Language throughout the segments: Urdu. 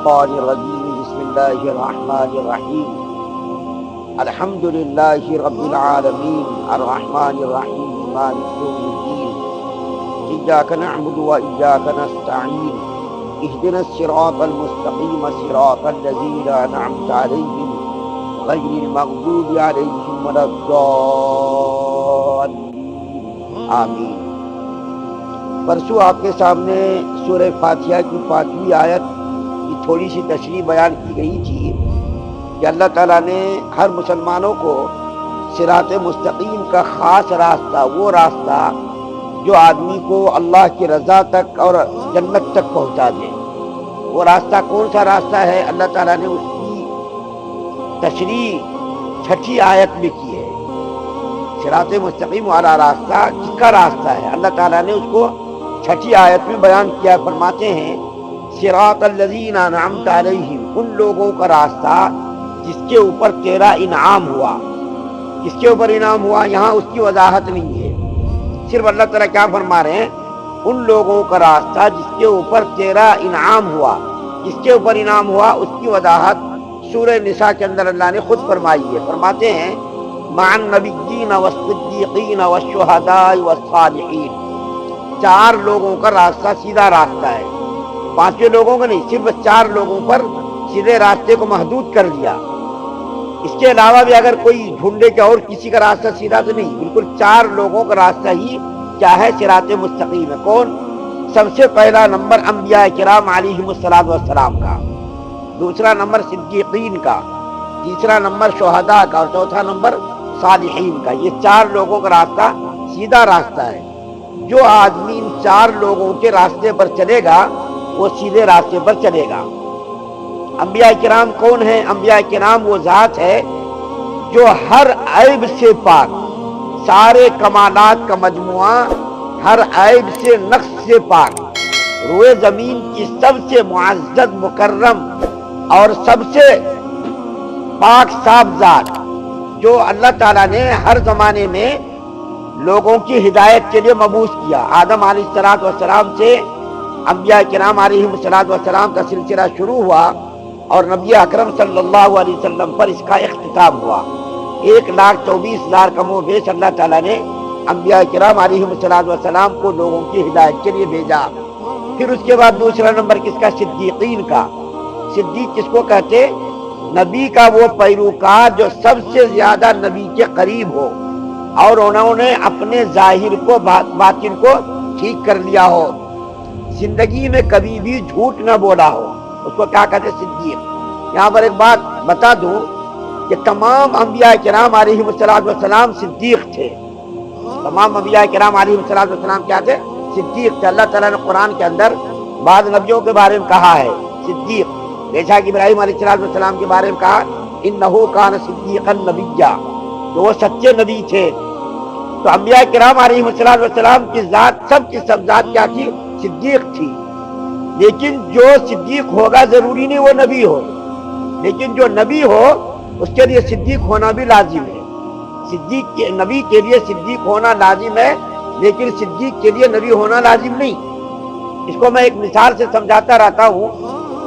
الشیطان الرجیم بسم اللہ الرحمن الرحیم الحمد للہ رب العالمین الرحمن الرحیم مالک یوم الدین ایاک نعبد و ایاک نستعین اهدنا الصراط المستقیم صراط الذین انعمت علیہم غیر المغضوب علیہم ولا الضالین آمین۔ پرسوں آپ کے سامنے سورہ فاتحہ کی 5ویں آیت کی تھوڑی سی تشریح بیان کی گئی تھی کہ اللہ تعالیٰ نے ہر مسلمانوں کو صراط مستقیم کا خاص راستہ، وہ راستہ جو آدمی کو اللہ کی رضا تک اور جنت تک پہنچا دے، وہ راستہ کون سا راستہ ہے؟ اللہ تعالیٰ نے اس کی تشریح 6ٹھی آیت میں کی ہے۔ صراط مستقیم والا راستہ کس کا راستہ ہے؟ اللہ تعالیٰ نے اس کو 6ٹھی آیت میں بیان کیا، فرماتے ہیں صراط الذین انعمت علیہم، ان لوگوں کا راستہ جس کے اوپر تیرا انعام ہوا۔ کس کے اوپر انعام ہوا؟ یہاں اس کی وضاحت نہیں ہے، صرف اللہ تعالیٰ کیا فرما رہے ہیں؟ ان لوگوں کا راستہ جس کے اوپر تیرا انعام ہوا۔ جس کے اوپر انعام ہوا اس کی وضاحت سورہ نساء کے اندر اللہ نے خود فرمائی ہے۔ فرماتے ہیں مع النبیین والصدیقین والشہداء والصالحین، 4 لوگوں کا راستہ سیدھا راستہ ہے، 5 لوگوں کا نہیں، صرف 4 لوگوں پر سیدھے راستے کو محدود کر دیا۔ اس کے علاوہ بھی اگر کوئی ڈھونڈے کہ اور کسی کا راستہ سیدھا تو نہیں، بالکل 4 لوگوں کا راستہ ہی کیا ہے؟ صراط مستقیم ہے۔ کون؟ سب سے پہلا نمبر انبیاء کرام علیہم السلام کا، دوسرا نمبر صدیقین کا، تیسرا نمبر شہداء کا اور چوتھا نمبر صالحین کا۔ یہ 4 لوگوں کا راستہ سیدھا راستہ ہے۔ جو آدمی ان 4 لوگوں کے راستے پر چلے گا وہ سیدھے راستے پر چلے گا۔ انبیاء کرام کون ہیں؟ انبیاء کرام وہ ذات ہے جو ہر عیب سے پاک، سارے کمالات کا مجموعہ، ہر عیب سے، نقص سے پاک، روئے زمین کی سب سے معزز، مکرم اور سب سے پاک صاف ذات، جو اللہ تعالیٰ نے ہر زمانے میں لوگوں کی ہدایت کے لیے مبعوث کیا۔ آدم علیہ السلام سے انبیاء کرام علیہ السلام کا سلسلہ شروع ہوا اور نبی اکرم صلی اللہ علیہ وسلم پر اس کا اختتام ہوا۔ 1,24,000 کم و بیش اللہ تعالیٰ نے انبیاء کرام علیہ السلام کو لوگوں کی ہدایت کے لیے بھیجا۔ پھر اس کے بعد دوسرا نمبر کس کا؟ صدیقین کا۔ صدیق کس کو کہتے؟ نبی کا وہ پیروکار جو سب سے زیادہ نبی کے قریب ہو اور انہوں نے اپنے ظاہر کو باطن کو ٹھیک کر لیا ہو، زندگی میں کبھی بھی جھوٹ نہ بولا ہو، اس کو کیا کہتے؟ صدیق۔ یہاں پر ایک بات بتا دوں کہ تمام انبیاء کرام علیہ السلام صدیق تھے۔ تمام انبیاء کرام علیہ السلام کیا تھے؟ صدیق تھے۔ اللہ تعالیٰ نے قرآن کے اندر بعض نبیوں کے بارے میں کہا ہے صدیق، جیسا کہ ابراہیم علیہ السلام کے بارے میں کہا انہ کان صدیقا نبیا، تو وہ سچے نبی تھے۔ تو انبیاء کرام علیہ السلام کی ذات، سب کی سب ذات کیا تھی؟ صدیق تھی۔ لیکن جو صدیق ہوگا ضروری نہیں وہ نبی ہو، لیکن جو نبی ہو اس کے لیے صدیق ہونا بھی لازم ہے۔ نبی کے لیے صدیق ہونا لازم ہے، لیکن صدیق کے لیے نبی ہونا لازم نہیں۔ اس کو میں ایک مثال سے سمجھاتا رہتا ہوں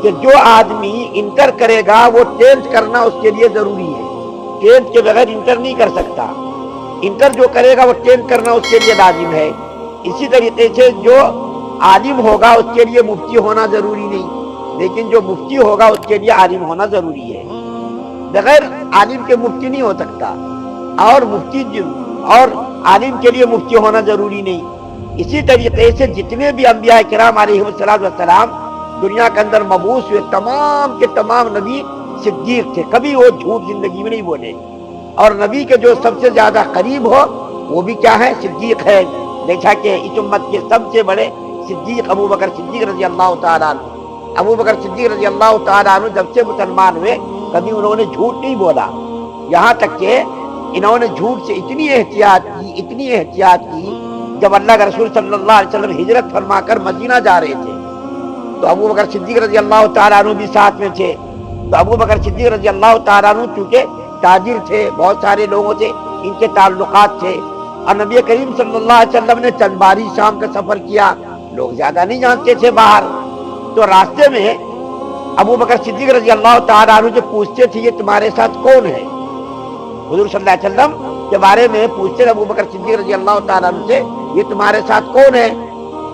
کہ جو آدمی انٹر کرے گا وہ 10th کرنا اس کے لیے ضروری ہے، 10th کے بغیر انٹر نہیں کر سکتا۔ انٹر جو کرے گا وہ 10th کرنا اس کے لیے لازم ہے۔ اسی طریقے سے جو عالم ہوگا اس کے لیے مفتی ہونا ضروری نہیں، لیکن جو مفتی ہوگا اس کے لیے عالم ہونا ضروری ہے۔ بغیر عالم کے مفتی نہیں ہو سکتا، اور عالم کے لیے مفتی ہونا ضروری نہیں۔ اسی طریقے سے جتنے بھی انبیاء کرام علیہ السلام دنیا کے اندر مبعوث ہوئے، تمام کے تمام نبی صدیق تھے، کبھی وہ جھوٹ زندگی میں نہیں بولے۔ اور نبی کے جو سب سے زیادہ قریب ہو وہ بھی کیا ہے؟ صدیق ہے۔ دیکھا کہ اس امت کے سب سے بڑے صدیق ابو بکر صدیق رضی اللہ تعالیٰ عنہ، ابو بکر صدیق رضی اللہ تعالیٰ عنہ جب سے مسلمان ہوئے کبھی انہوں نے جھوٹ نہیں بولا، یہاں تک کہ انہوں نے جھوٹ سے اتنی احتیاط کی جب اللہ کے رسول صلی اللہ علیہ وسلم ہجرت فرما کر مدینہ جا رہے تھے تو ابو بکر صدیق رضی اللہ تعالیٰ عنہ بھی ساتھ میں تھے۔ تو ابو بکر صدیق رضی اللہ تعالیٰ عنہ چونکہ تاجر تھے، بہت سارے لوگوں سے ان کے تعلقات تھے، اور نبی کریم صلی اللہ علیہ وسلم نے چند باری شام کا سفر کیا، لوگ زیادہ نہیں جانتے تھے باہر، تو راستے میں ابو بکر صدیق رضی اللہ تعالیٰ عنہ جو پوچھتے تھے یہ تمہارے ساتھ کون ہے، حضور صلی اللہ علیہ وسلم کے بارے میں پوچھتے تھے ابو بکر صدیق رضی اللہ تعالیٰ عنہ سے یہ تمہارے ساتھ کون ہے،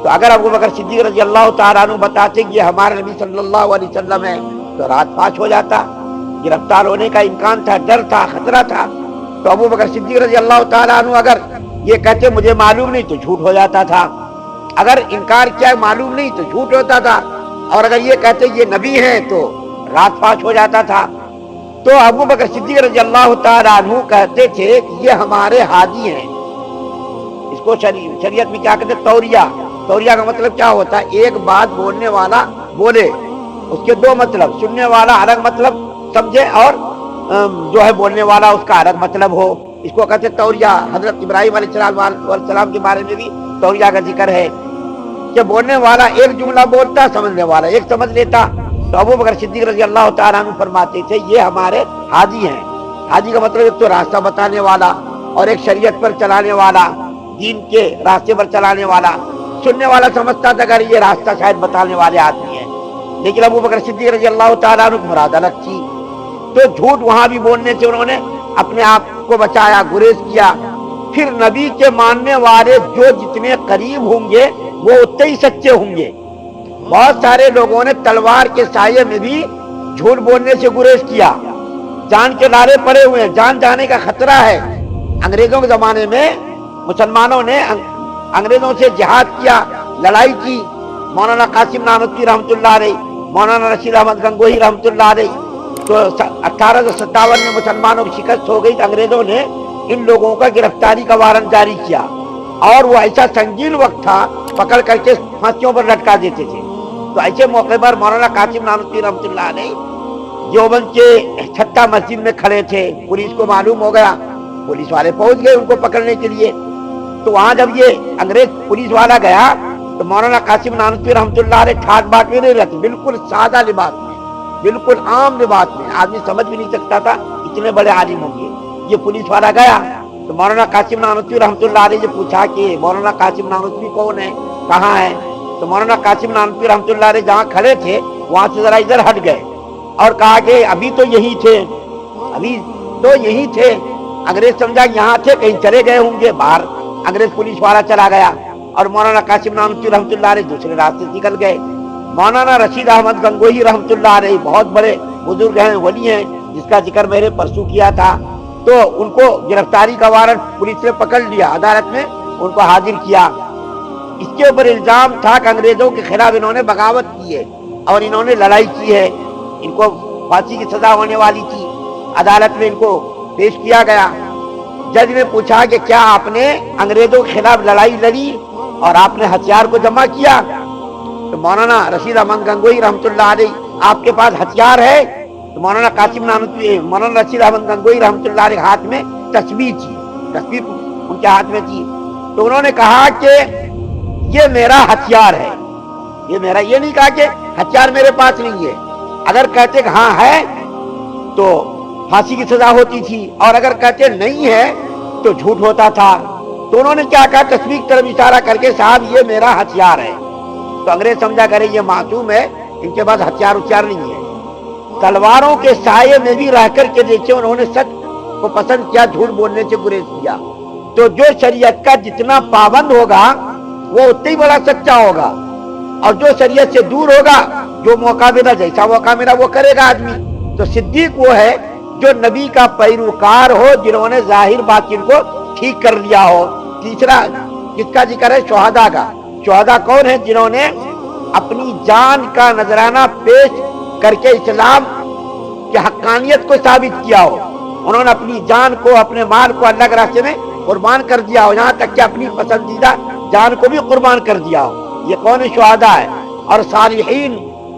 تو اگر ابو بکر صدیق رضی اللہ تعالیٰ عنہ بتاتے کہ یہ ہمارے نبی صلی اللہ علیہ وسلم ہے تو رات پاش ہو جاتا، گرفتار ہونے کا امکان تھا، ڈر تھا، خطرہ تھا۔ تو ابو بکر صدیق رضی اللہ تعالیٰ عنہ اگر یہ کہتے مجھے معلوم نہیں تو جھوٹ ہو جاتا تھا، اگر انکار کیا معلوم نہیں تو جھوٹ ہوتا تھا، اور اگر یہ کہتے یہ نبی ہیں تو رات پاش ہو جاتا تھا۔ تو ابو بکر صدیق رضی اللہ تعالیٰ عنہ کہتے تھے کہ یہ ہمارے ہادی ہیں، اس کو شریعت میں کیا کہتے ہیں، توریہ کا مطلب کیا ہوتا ہے، ایک بات بولنے والا بولے اس کے دو مطلب، سننے والا الگ مطلب سمجھے اور جو ہے بولنے والا اس کا الگ مطلب ہو، اس کو کہتے ہیں توریہ۔ حضرت ابراہیم علیہ السلام کے بارے میں بھی توریہ کا ذکر ہے کہ بولنے والا ایک جملہ بولتا، سمجھنے والا ایک سمجھ لیتا۔ تو ابو بکر صدیق رضی اللہ تعالیٰ عنہ فرماتے تھے یہ ہمارے ہادی ہیں۔ ہادی کا مطلب ایک تو راستہ بتانے والا اور ایک شریعت پر چلانے والا، دین کے راستے پر چلانے والا۔ سننے والا سمجھتا تھا اگر یہ راستہ شاید بتانے والے آدمی ہیں، لیکن ابو بکر صدیق رضی اللہ تعالیٰ عنہ مراد الگ تھی۔ تو جھوٹ وہاں بھی بولنے سے انہوں نے اپنے آپ کو بچایا، گریز کیا۔ پھر نبی کے ماننے والے جو جتنے قریب ہوں گے وہ اتنے ہی سچے ہوں گے۔ بہت سارے لوگوں نے تلوار کے سائے میں بھی جھوٹ بولنے سے گریز کیا، جان کے لارے پڑے ہوئے ہیں، جان جانے کا خطرہ ہے۔ انگریزوں کے زمانے میں مسلمانوں نے انگریزوں سے جہاد کیا، لڑائی کی۔ مولانا قاسم نانوتوی رحمۃ اللہ علیہ، مولانا رشید احمد گنگوہی رحمۃ اللہ علیہ، تو 1857 میں مسلمانوں کی شکست ہو گئی۔ انگریزوں نے ان لوگوں کا گرفتاری کا وارنٹ جاری کیا، اور وہ ایسا سنگین وقت تھا پکڑ کر کے پھانسیوں پر لٹکا دیتے تھے۔ تو ایسے موقع پر مولانا قاسم نانوتوی رحمۃ اللہ علیہ دیوبند کے چھٹا مسجد میں کھڑے تھے، پولیس کو معلوم ہو گیا، پولیس والے پہنچ گئے ان کو پکڑنے کے لیے۔ تو وہاں جب یہ انگریز پولیس والا گیا تو مولانا قاسم نانوتوی رحمۃ اللہ علیہ ٹھاٹ باٹ میں نہیں رہتے، بالکل سادہ لباس میں، بالکل عام لباس میں، آدمی سمجھ بھی نہیں سکتا تھا اتنے بڑے عالم ہوں گے۔ یہ پولیس والا گیا تو مولانا قاسم نانوتوی رحمۃ اللہ علیہ سے پوچھا کہ مولانا قاسم نانوتوی کون ہے، کہاں ہے؟ تو مولانا قاسم نانوتوی رحمۃ اللہ علیہ جہاں کھڑے تھے وہاں سے ذرا ادھر ہٹ گئے اور کہا کہ ابھی تو یہی تھے، ابھی تو یہی تھے۔ انگریز سمجھا یہاں تھے، کہیں چلے گئے ہوں گے باہر۔ انگریز پولیس والا چلا گیا اور مولانا قاسم نانوتوی رحمۃ اللہ علیہ دوسرے راستے نکل گئے۔ مولانا رشید احمد گنگوہی رحمۃ اللہ علیہ بہت بڑے بزرگ ہیں، ولی ہیں، جس کا ذکر میں نے پرسوں کیا تھا۔ تو ان کو گرفتاری کا وارنٹ پولیس نے پکڑ لیا، عدالت میں ان کو حاضر کیا۔ اس کے اوپر الزام تھا کہ انگریزوں کے خلاف انہوں نے بغاوت کی ہے اور انہوں نے لڑائی کی ہے، ان کو پھانسی کی سزا ہونے والی تھی۔ عدالت میں ان کو پیش کیا گیا۔ جج نے پوچھا کہ کیا آپ نے انگریزوں کے خلاف لڑائی لڑی اور آپ نے ہتھیار کو جمع کیا؟ تو مولانا رشید احمد گنگوہی رحمۃ اللہ علیہ آپ کے پاس ہتھیار ہے؟ تو مولانا قاسم نانوتوی مولانا رشید احمد گنگوہی رحمۃ اللہ علیہ ہاتھ میں تسبیح تھی، تسبیح ان کے ہاتھ میں تھی۔ تو انہوں نے کہا کہ یہ میرا ہتھیار ہے، یہ میرا، یہ نہیں کہا کہ ہتھیار میرے پاس نہیں ہے۔ اگر کہتے کہ ہاں ہے تو پھانسی کی سزا ہوتی تھی، اور اگر کہتے نہیں ہے تو جھوٹ ہوتا تھا۔ تو انہوں نے کیا کہا، تسبیح کی طرف اشارہ کر کے صاحب یہ میرا ہتھیار ہے۔ تو انگریز سمجھا کرے یہ معصوم ہے، ان کے پاس ہتھیار نہیں ہے۔ تلواروں کے سائے میں بھی رہ کر کے دیکھے انہوں نے سچ کو پسند کیا، جھوٹ بولنے سے گریز کیا۔ تو جو شریعت کا جتنا پابند ہوگا وہ اتنا ہی بڑا سچا ہوگا، اور جو شریعت سے دور ہوگا، جو موقع ملا جیسا موقع ملا وہ کرے گا آدمی۔ تو صدیق وہ ہے جو نبی کا پیروکار ہو، جنہوں نے ظاہر باطن کو ٹھیک کر لیا ہو۔ تیسرا کس کا ذکر ہے؟ شہداء کا۔ شہداء کون ہیں؟ جنہوں نے اپنی جان کا نذرانہ پیش کر کے اسلام کی حقانیت کو ثابت کیا ہو، انہوں نے اپنی جان کو، اپنے مال کو اللہ کے راستے میں قربان کر دیا ہو، یہاں تک کہ اپنی پسندیدہ جان کو بھی قربان کر دیا ہو۔ یہ کون شہداء ہے؟ اور صالحین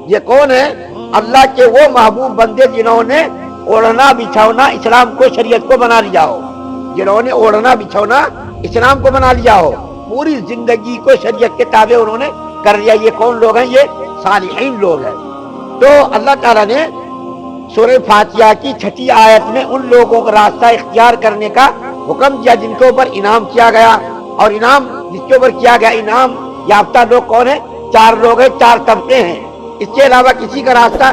یہ کون ہے؟ اللہ کے وہ محبوب بندے جنہوں نے اوڑھنا بچھونا اسلام کو، شریعت کو بنا لیا ہو، جنہوں نے اوڑھنا بچھونا اسلام کو بنا لیا ہو، پوری زندگی کو شریعت کے تابع انہوں نے کر لیا۔ یہ کون لوگ ہیں؟ یہ صالحین لوگ ہیں۔ تو اللہ تعالیٰ نے سورہ فاتحہ کی 6 آیت میں ان لوگوں کا راستہ اختیار کرنے کا حکم دیا جن کے اوپر انعام کیا گیا، اور انعام جس کے اوپر کیا گیا، انعام یافتہ لوگ کون ہیں؟ 4 لوگ ہیں، 4 طبقے ہیں۔ اس کے علاوہ کسی کا راستہ